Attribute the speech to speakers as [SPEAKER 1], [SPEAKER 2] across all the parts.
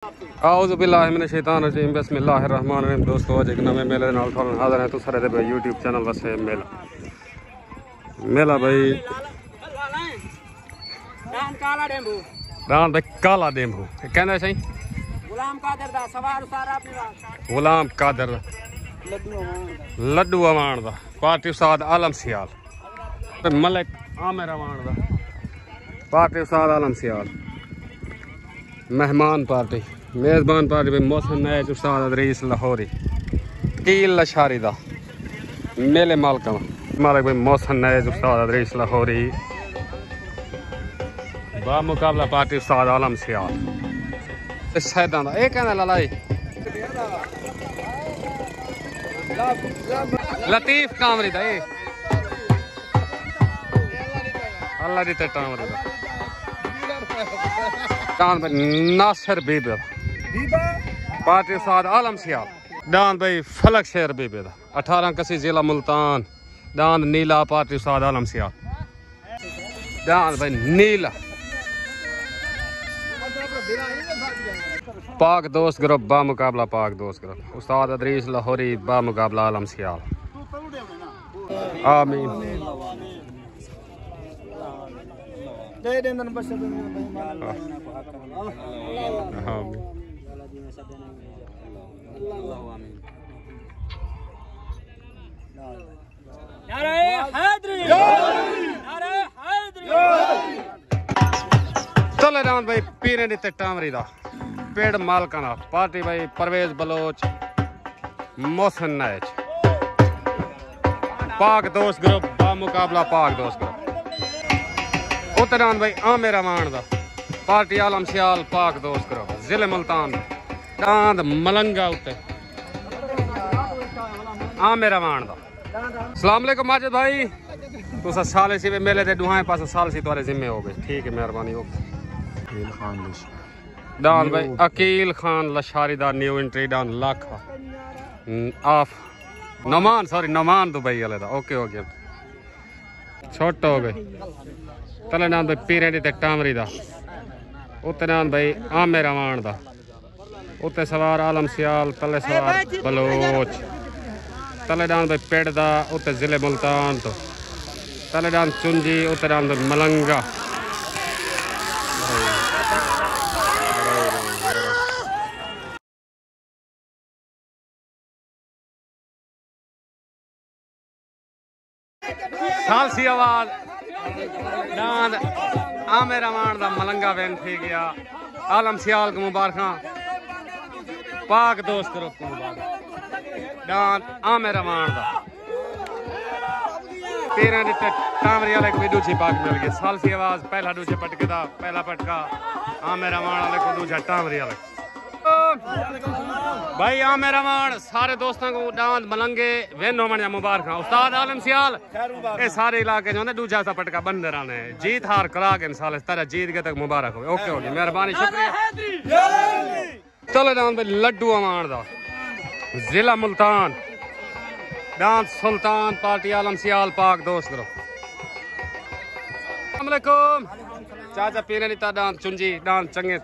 [SPEAKER 1] आऊज़ु बिल्लाहि मिनश शैतानिर रजीम बिस्मिल्लाहिर रहमानिर रहीम। दोस्तों अज एक नवे मेले नाल थोड़ा हाज़िर है। तुसां दे भाई यूट्यूब चैनल वसे मेला भाई रान भाई काला डेंबू कहंदा सही गुलाम कादर लड्डू अवान दा पार्टी उस्ताद आलम सियाल मलिक आमिर अवान दा पार्टी उस्ताद आलम सियाल मेहमान पार्टी मेज़बान पार्टी भाई मोहसिन नैज उस्ताद अदरीस लाहौरी कील लशारी दा मेले मालका मालिक भाई मोहसिन नैज उस्ताद अदरीस लाहौरी बा मुकाबला पार्टी उस्ताद आलम सियाल सैदा दा कहना ललाई लतीफ कामरी दा अल्लाह दी टामरी दा डान भाई नासिर बीबे पार्टी उस्ताद आलम सियाल डान भाई फलक शेर बीबे दा 18 कसी जिला मुल्तान डान नीला पार्टी उस्ताद आलम सियाल डान भाई नीला पाक दोस्त ग्रुप बा मुकाबला पाक दोस्त ग्रुप उस्ताद अदरीस लाहौरी बा मुकाबला आलम सियाल आमीन चले रान भाई पीरे दी टामरी दा पेड़ मालकाना पार्टी भाई परवेज बलोच मोहसिन नैज पाक दोस्त ग्रुप बा मुकाबला पाक दोस्त ग्रुप उतरान भाई आमिर अवान दा पार्टी आलम सियाल पाक दोस्त ग्रुप जिले मुल्तान डांद मलंगा उत्ते आमिर अवान दा अस्सलाम वालेकुम माजिद भाई तुसा साले सी मेले दे दुहाए पास साल सी तुम्हारे जिम्मे हो गए ठीक है मेहरबानी हो डान भाई अकील खान लशारी दा न्यू एंट्री डान लाख of Nauman sorry Nauman Dubai वाले दा ओके हो गया छोट हो गए तले डान भाई पीरे दी टामरी दा उत्ते डान भाई आमिर अवान दा उत्ते सवार आलम सियाल तले सवार बलोच तले डान भाई पेड़ दा उत्ते जिले मुल्तान तो तले डान चुंजी उत्ते डान भाई मलंगा सालसी आवाज डांद आमिर अवान दा मलंगा वेन थी गया आलम सियाल को मुबारक पाक दोस्त ग्रुप को मुबारक डांद आमिर अवान दा तेरह दी टामरी वाले को भी दूसरी पाक मिल गई सालसी आवाज पहला दूसरे पटके दा पहला पटका आमिर अवान वाले को दूसरा टामरी वाले भाई आमिर अवान सारे दोस्तों को डांद मलंगे वेन होमन मुबारक उस्ताद आलम सियाल ये सारे इलाके जो दूजा सा पटका बंद रहने जीत हार करा के साल तरह जीत के तक मुबारक हो ओके होगी मेहरबानी शुक्रिया चलो डांद भाई लड्डू अवान दा जिला मुल्तान डांद सुल्तान पार्टी आलम सियाल पाक दोस्त ग्रुप अस्सलाम वालेकुम चाचा पीने नीता डांद चुंजी डांद चंगे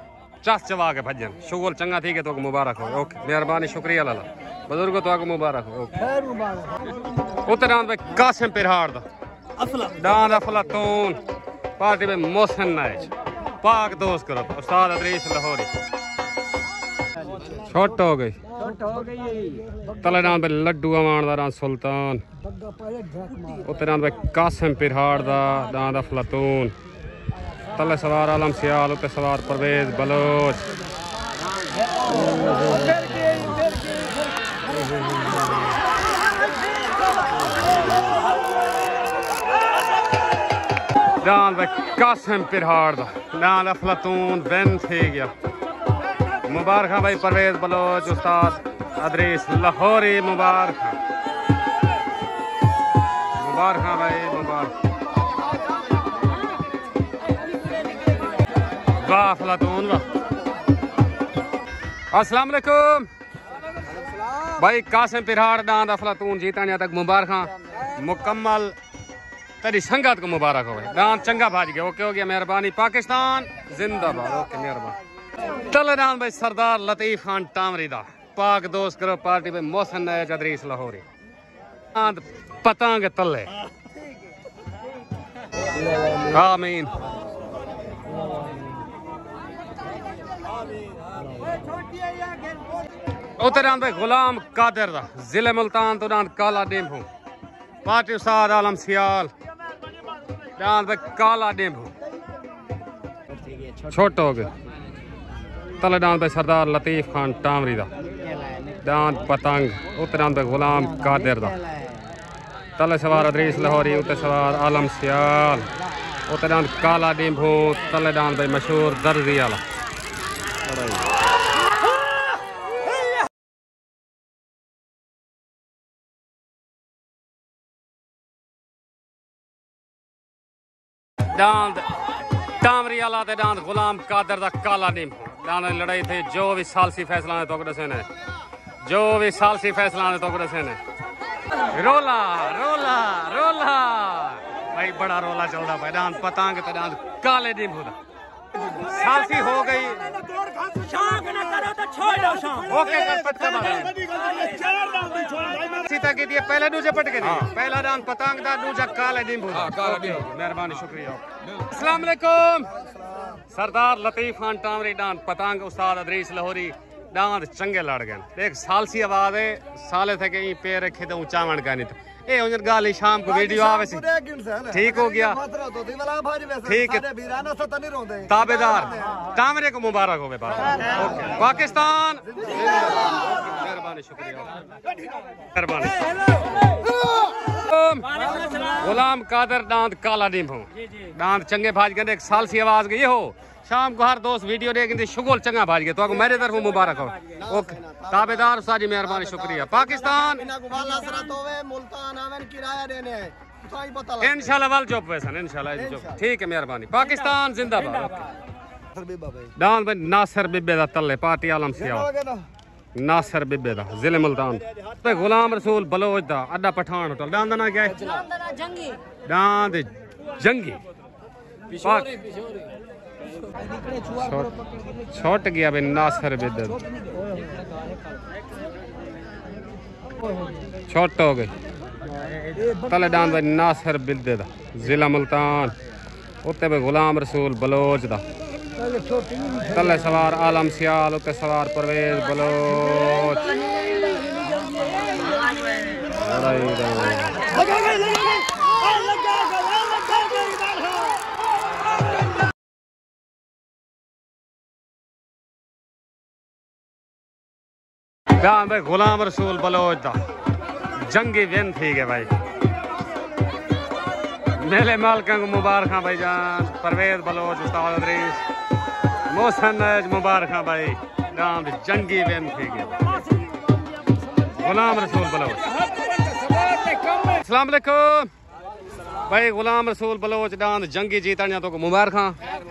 [SPEAKER 1] चस चवा के भजन शुगल चंगा थी के तो मुबारक हो ओके मेहरबानी शुक्रिया लाला बुजुर्गो तो मुबारक हो ओके उते डांद भाई कासिम पिरहाड़ दा डांद अफलातून पार्टी में मोहसिन नैज पाक दोस्त ग्रुप उस्ताद अदरीस लाहौरी छोट हो गई तले डांद भाई लड्डू अवान दा डांद सुल्तान उते डांद भाई कासिम पिरहाड़ दा डांद अफलातून तले सवार आलम सियाल उत्ते सवार परवेज बलोच डांद भाई कासिम पिरहाड़ दा डांद अफलातून वेन थी गया मुबारक भाई परवेज बलोच उस्ताद अदरीस लाहौरी मुबारक भाई मुबारक वाह अफलातून वाह अस्सलाम वालेकुम भाई कासिम पिरहाड़ डांद अफलातून जीता तक मुबारक मुकम्मल तेरी संगत को मुबारक हो डांद चंगा भाज गया ओके हो गया मेहरबानी पाकिस्तान जिंदाबाद ओके मेहरबानी तलदान भाई सरदार लतीफ खान टामरी दा पाक दोस्त करो पार्टी पे मोहसिन नैज अदरीस लाहौरी पतंग तले आमीन। उतरान भाई गुलाम कादिर दा जिले मुल्तान तो दान काला डेम्बू पार्टी उस्ताद आलम सियाल दान भाई काला डेम्बू छोट हो गए। तले दान भाई सरदार लतीफ खान टामरी दा दान पतंग उतरान भाई गुलाम कादिर दा तले सवार अदरीस लाहौरी उते सवार आलम सियाल उते दान काला डेम्बू तले दान भाई मशहूर दर्जी आला दांद टामरी आला ते दांद गुलाम कादर दा काला नींबू दांद लड़ाई थे जो भी सालसी फैसला ने तो दसे ने जो भी सालसी फैसला ने तो दसे ने रोला रोला रोला भाई बड़ा रोला चलदा भाई दांद पतंग ते दांद काले नींबू दा सालसी हो गई शाम ना करो तो छोड़ दो शाम ओके कर पत्ता सीता के दिए पहले दूजे पट के दिए पहला दान पतंग दा दूजा काले नींबू दा काला नींबू मेहरबानी शुक्रिया। अस्सलाम वालेकुम सरदार लतीफ खान टामरी दान पतंग उस्ताद अदरीस लाहौरी दांद चंगे लड़ गए देख सालसी आवाज है साले थे के पैर रखे तो ऊंचा मन का नहीं ए उन गाली शाम को वीडियो आवे सी ठीक हो गया ठीक है ताबेदार टामरे को मुबारक हो ओके पाकिस्तान मेहरबानी शुक्रिया मेहरबानी। गुलाम कादर दांत काला नींबू दांत चंगे भाज गए एक साल सी आवाज गई हो शाम को हर दोस्त वीडियो देखेंगे शुगल चंगा भाज गए तो मेरे तरफ मुबारक हो ओके ताबेदार साजी मेहरबानी शुक्रिया। पाकिस्तान इंशाल्लाह वाल चुप वैसन इंशाल्लाह ठीक है मेहरबानी। पाकिस्तान जिंदाबाद। दान भाई नासिर बिब्बे दा तले पार्टी आलम सियाल नासिर बिब्बे दा जिले मुल्तान पे गुलाम रसूल बलोच दा अड्डा पठान होटल दान दा ना क्या है दान जंगी छोट गया भाई नासिर बिब्बे छोट हो गई तले दान भाई नासिर बिब्बे दा जिला मुल्तान उत्ते भाई गुलाम रसूल बलोच दा तले सवार आलम सियाल उत्ते सवार परवेज बलोच दान भाई गुलाम रसूल बलोच दा जंगी विन थी गए भाई मेले मालका को मुबारक भाई जान परवेज बलोच उस्ताद अदरीस मोहसिन नैज मुबारक भाई दान जंगी विन थी गए गुलाम रसूल बलोच। अस्सलाम वालेकुम भाई गुलाम रसूल बलोच दांद जंगी जीतने तो मुबारक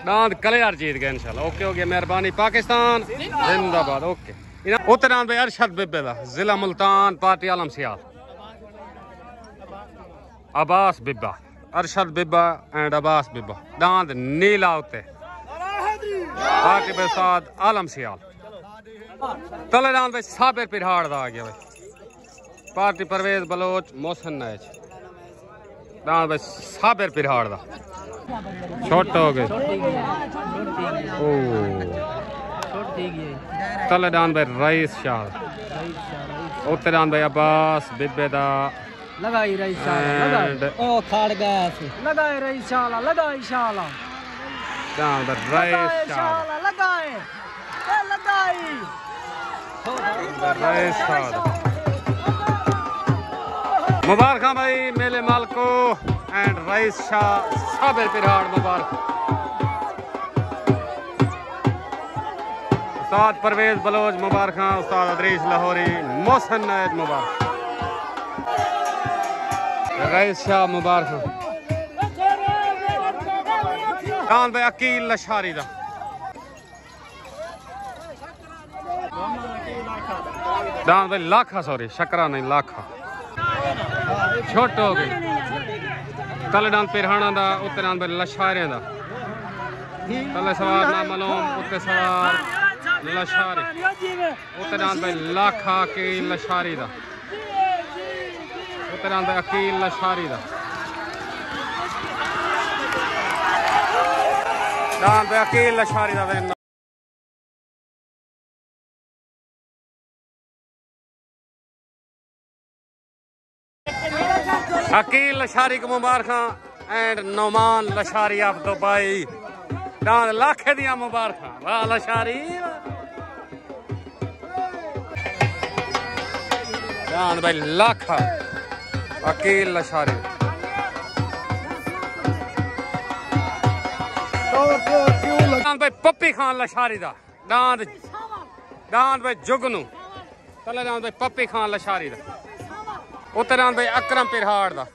[SPEAKER 1] दांद कलेर जीत गए इंशाल्लाह ओके हो गया मेहरबानी। पाकिस्तान जिंदाबाद ओके। उत्तरान भाई अरशद बिब्बे दा जिला मुल्तान पार्टी आलम सियाल अब्बास बिब्बा अरशद बिब्बा एंड अब्बास बिब्बा दांद नीला उत्ते पार्टी पे उस्ताद आलम सियाल तले दांद भाई साबिर पिरहाड़ दा आ गया भाई पार्टी परवेज बलोच मोहसिन नैज दांद भाई साबिर पिरहाड़ दा छोट हो गए तले दान भाई रईस शाह उत्ते दान भाई अब्बास बिब्बे दा
[SPEAKER 2] लगाई रईस शाह ओ खाड़ गया लगाए रईस शाह लगाई शाह
[SPEAKER 1] दान भाई रईस शाह
[SPEAKER 2] लगाए ए लगाई
[SPEAKER 1] रईस शाह मुबारक भाई मेले मालको and rice Shah Sabir पिरहाड़ Mubarak. Ustad Parvez Bloch Mubarak Ustad Adris Lahori Mohsin नैज Mubarak rice Shah मुबारक दान भाई अकील लशारी दा दान भाई लाखा सॉरी शकरा नहीं लाखा छोट हो गई तले दान पिरहाना दा उत्ते दान भाई लशारे दा तले सवार ना मलोम उत्ते सवार लशारी उत्तरान भाई लाखा अकील लशारी दा उत्तरान भाई अकील लशारी दा दान भाई अकील लशारी दा अकील लशारी को मुबारक and Nauman Lashari of Dubai दान लाखे दिया मुबारक वाह लशारी दान भाई लाखा अकील लशारी दान भाई पप्पी खान लशारी दा दान दान भाई जुगनू तले दान भाई पप्पी खान लशारी दा उत्तरान भाई अकरम पिरहाड़ दा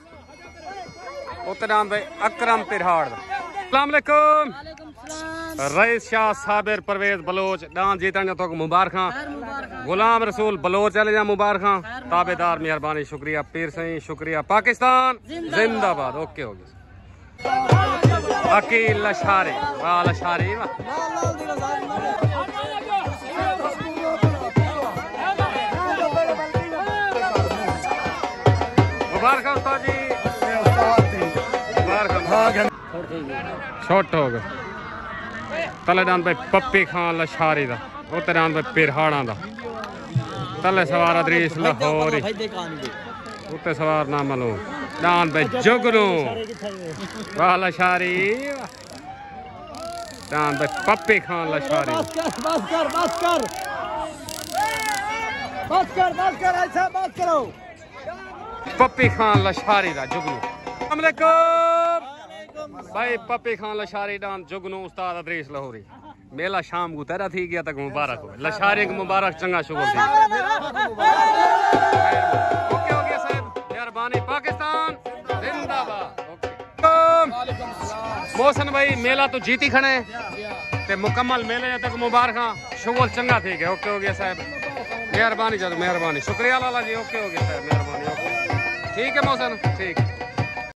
[SPEAKER 1] उत्तरान भाई अकरम पिरहाड़ दा अस्सलाम वालेकुम रईस शाह साबिर परवेज बलोच दान जीतने तो मुबारक गुलाम रसूल बलोच चले जा मुबारक ताबेदार मेहरबानी शुक्रिया पीर सही शुक्रिया पाकिस्तान जिंदाबाद ओके हो गया अकील लशारी वाह लशारी मुबारक उस्ताद जी छोट हो गए तले दान भाई पप्पी खान लशारी दा उत्तरान भाई पिरहाड़ा दा तले सवार अदरीस लाहौरी उत्ते सवार ना मलूम दान भाई जुगनू वाह लशारी दान भाई पप्पी खान लशारी पप्पी खान लशारी दा जुगनू भाई पप्पी खान लशारी डान जुगनू उस्ताद अदरीस लाहौरी मेला शाम को तेरा थी गया तक मुबारक हो लशारी को मुबारक चंगा शुगर थी ओके हो गया साहब मेहरबानी पाकिस्तान जिंदाबाद ओके मोहसन भाई मेला तो जीती खड़े ते मुकम्मल मेले तक मुबारक शुगर चंगा थी गया ओके हो गया साहब मेहरबानी जद मेहरबानी शुक्रिया लाला जी ओके हो गया साहब मेहरबानी ओके ठीक है मोहसन ठीक